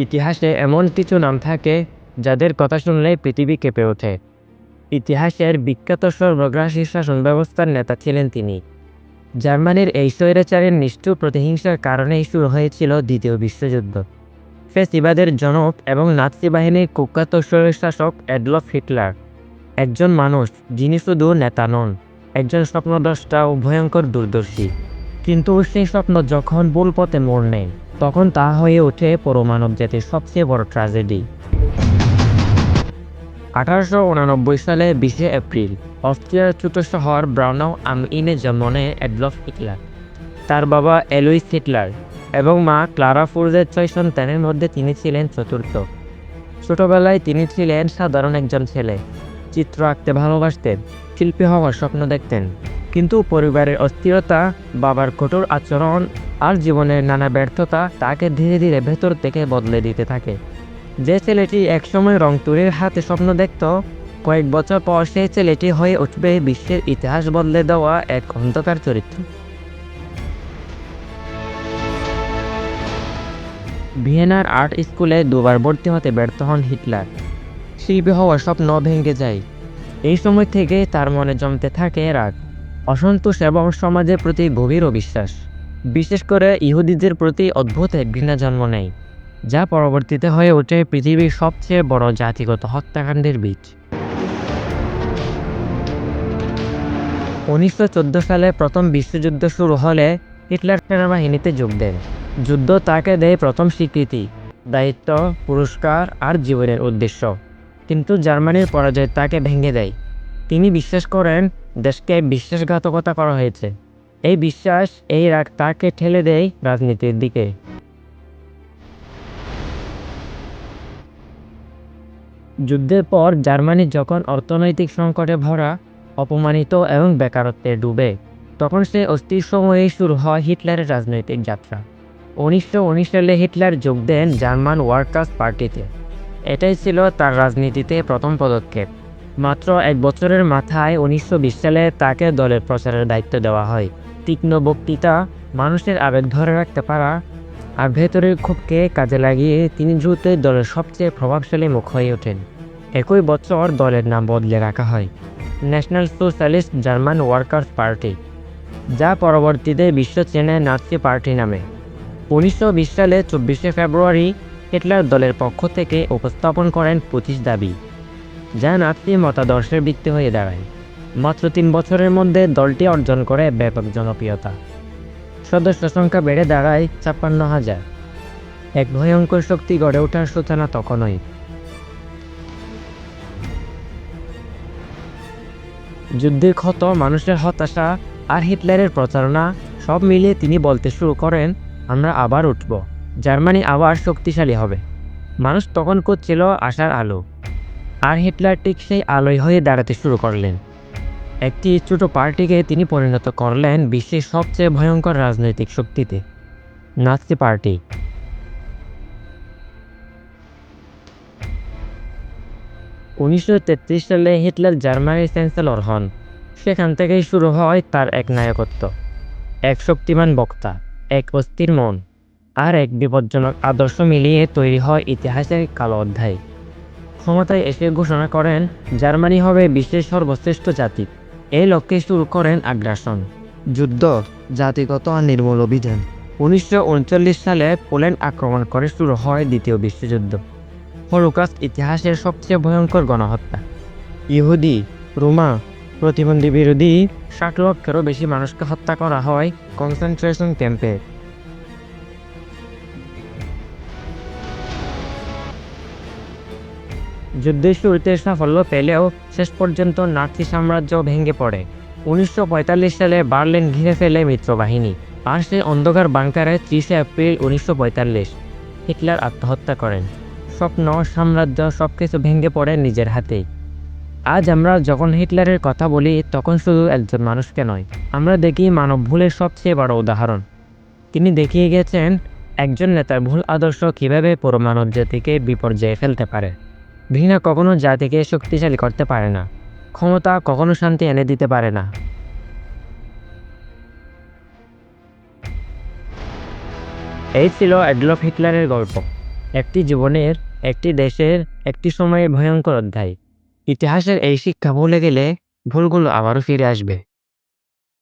ইতিহাসে এমন কিছু নাম থাকে যাদের কথা শুনলে পৃথিবী কেঁপে ওঠে। ইতিহাসের বিখ্যাত সর্বগ্রাসী শাসন ব্যবস্থার নেতা ছিলেন তিনি। জার্মানির এই স্বৈরাচারের নিষ্ঠুর প্রতিহিংসার কারণেই শুরু হয়েছিল দ্বিতীয় বিশ্বযুদ্ধ। ফ্যাসিবাদের জনক এবং নাৎসি বাহিনীর কুখ্যাত স্বৈরশাসক অ্যাডলফ হিটলার একজন মানুষ যিনি শুধু নেতা নন, একজন স্বপ্নদ্রষ্টা ও ভয়ঙ্কর দূরদর্শী। কিন্তু সেই স্বপ্ন যখন ভুল পথে মোড় নেয়, তখন তা হয়ে ওঠে পুরো মানব জাতির সবচেয়ে বড় ট্র্যাজেডি। 1889 সালে 20 এপ্রিল অস্ট্রিয়ার ছোট শহর ব্রাউনাউ আম ইনে জন্ম নেয় অ্যাডলফ হিটলার। তার বাবা অ্যালোইস হিটলার এবং মা ক্লারা ফুর্জের 6 সন্তানের মধ্যে তিনি ছিলেন চতুর্থ। ছোটবেলায় তিনি ছিলেন সাধারণ একজন ছেলে। চিত্র আঁকতে ভালোবাসতেন, শিল্পী হওয়ার স্বপ্ন দেখতেন। কিন্তু পরিবারের অস্থিরতা, বাবার কঠোর আচরণ আর জীবনের নানা ব্যর্থতা তাকে ধীরে ধীরে ভেতর থেকে বদলে দিতে থাকে। যে ছেলেটি একসময় রংতুলির হাতে স্বপ্ন দেখত, কয়েক বছর পর সেই ছেলেটি হয়ে উঠবে বিশ্বের ইতিহাস বদলে দেওয়া এক অন্ধকার চরিত্র। ভিয়েনার আর্ট স্কুলে দুবার ভর্তি হতে ব্যর্থ হন হিটলার। শিল্পী হওয়ার স্বপ্ন ভেঙে যায়। এই সময় থেকে তার মনে জমতে থাকে রাগ, অসন্তোষ এবং সমাজের প্রতি গভীর অবিশ্বাস। বিশেষ করে ইহুদিদের প্রতি অদ্ভুত এক ঘৃণা জন্ম নেয়, যা পরবর্তীতে হয়ে ওঠে পৃথিবীর সবচেয়ে বড় জাতিগত হত্যাকাণ্ডের বীজ। 1914 সালে প্রথম বিশ্বযুদ্ধ শুরু হলে হিটলার সেনাবাহিনীতে যোগ দেন। যুদ্ধ তাকে দেয় প্রথম স্বীকৃতি, দায়িত্ব, পুরস্কার আর জীবনের উদ্দেশ্য। কিন্তু জার্মানির পরাজয় তাকে ভেঙে দেয়। তিনি বিশ্বাস করেন দেশকে বিশ্বাসঘাতকতা করা হয়েছে। এই বিশ্বাস, এই রাগ তাকে ঠেলে দেয় রাজনীতির দিকে। যুদ্ধের পর জার্মানি যখন অর্থনৈতিক সংকটে ভরা, অপমানিত এবং বেকারত্বে ডুবে, তখন সে অস্থির সময়েই শুরু হয় হিটলারের রাজনৈতিক যাত্রা। 1919 সালে হিটলার যোগ দেন জার্মান ওয়ার্কার্স পার্টিতে। এটাই ছিল তার রাজনীতিতে প্রথম পদক্ষেপ। মাত্র 1 বছরের মাথায় 1920 সালে তাকে দলের প্রচারের দায়িত্ব দেওয়া হয়। তীক্ষ্ণ বক্তৃতা, মানুষের আবেগ ধরে রাখতে পারা আর ভেতরের ক্ষোভকে কাজে লাগিয়ে তিনি দ্রুতই দলের সবচেয়ে প্রভাবশালী মুখ হয়ে ওঠেন। একই বছর দলের নাম বদলে রাখা হয় national socialist German workers party, যা পরবর্তীতে বিশ্ব চেনে নাৎসি পার্টি নামে। 1920 সালে 24 ফেব্রুয়ারি হিটলার দলের পক্ষ থেকে উপস্থাপন করেন 25 দাবি, যা নাৎসি মতাদর্শের ভিত্তি হয়ে দাঁড়ায়। মাত্র 3 বছরের মধ্যে দলটি অর্জন করে ব্যাপক জনপ্রিয়তা। সদস্য সংখ্যা বেড়ে দাঁড়ায় 56,000। এক ভয়ঙ্কর শক্তি গড়ে ওঠার সূচনা তখনই। যুদ্ধের ক্ষত, মানুষের হতাশা আর হিটলারের প্রচারণা সব মিলিয়ে তিনি বলতে শুরু করেন, আমরা আবার উঠব, জার্মানি আবার শক্তিশালী হবে। মানুষ তখন খুঁজছিল আশার আলো, আর হিটলার ঠিক সেই আলোয় হয়ে দাঁড়াতে শুরু করলেন। একটি ছোট পার্টিকে তিনি পরিণত করলেন বিশ্বের সবচেয়ে ভয়ঙ্কর রাজনৈতিক শক্তিতে, নাৎসি পার্টি। 1933 সালে হিটলার জার্মানির চ্যান্সেলর হন। সেখান থেকেই শুরু হয় তার এক নায়কত্ব, এক শক্তিমান বক্তা, এক অস্থির মন আর এক বিপজ্জনক আদর্শ মিলিয়ে তৈরি হয় ইতিহাসের কালো অধ্যায়। ক্ষমতায় এসে ঘোষণা করেন জার্মানি হবে বিশ্বের সর্বশ্রেষ্ঠ জাতি। এই লক্ষ্যে শুরু করেন আগ্রাসন, যুদ্ধ, জাতিগত আর নির্মূল অভিযান। 1939 সালে পোল্যান্ড আক্রমণ করে শুরু হয় দ্বিতীয় বিশ্বযুদ্ধ। হলোকাস্ট ইতিহাসের সবচেয়ে ভয়ঙ্কর গণহত্যা। ইহুদি, রোমা, প্রতিবন্ধী বিরোধী 60 লক্ষেরও বেশি মানুষকে হত্যা করা হয় কনসেন্ট্রেশন ক্যাম্পে। যুদ্ধের শুরুতে সাফল্য পেলেও শেষ পর্যন্ত নাৎসি সাম্রাজ্য ভেঙে পড়ে। 1945 সালে বার্লিন ঘিরে ফেলে মিত্রবাহিনী, আর সেই অন্ধকার বাংকারে 30 এপ্রিল 1945 হিটলার আত্মহত্যা করেন। স্বপ্ন, সাম্রাজ্য সবকিছু ভেঙে পড়ে নিজের হাতেই। আজ আমরা যখন হিটলারের কথা বলি, তখন শুধু একজন মানুষকে নয়, আমরা দেখি মানব ভুলের সবচেয়ে বড় উদাহরণ। তিনি দেখিয়ে গেছেন একজন নেতার ভুল আদর্শ কীভাবে পুরো মানব জাতিকে বিপর্যয়ে ফেলতে পারে। ঘৃণা কখনো জাতিকে শক্তিশালী করতে পারে না, ক্ষমতা কখনো শান্তি এনে দিতে পারে না। এই ছিল অ্যাডলফ হিটলারের গল্প। একটি জীবনের, একটি দেশের, একটি সময়ের ভয়ঙ্কর অধ্যায়। ইতিহাসের এই শিক্ষা ভুলে গেলে ভুলগুলো আবারও ফিরে আসবে।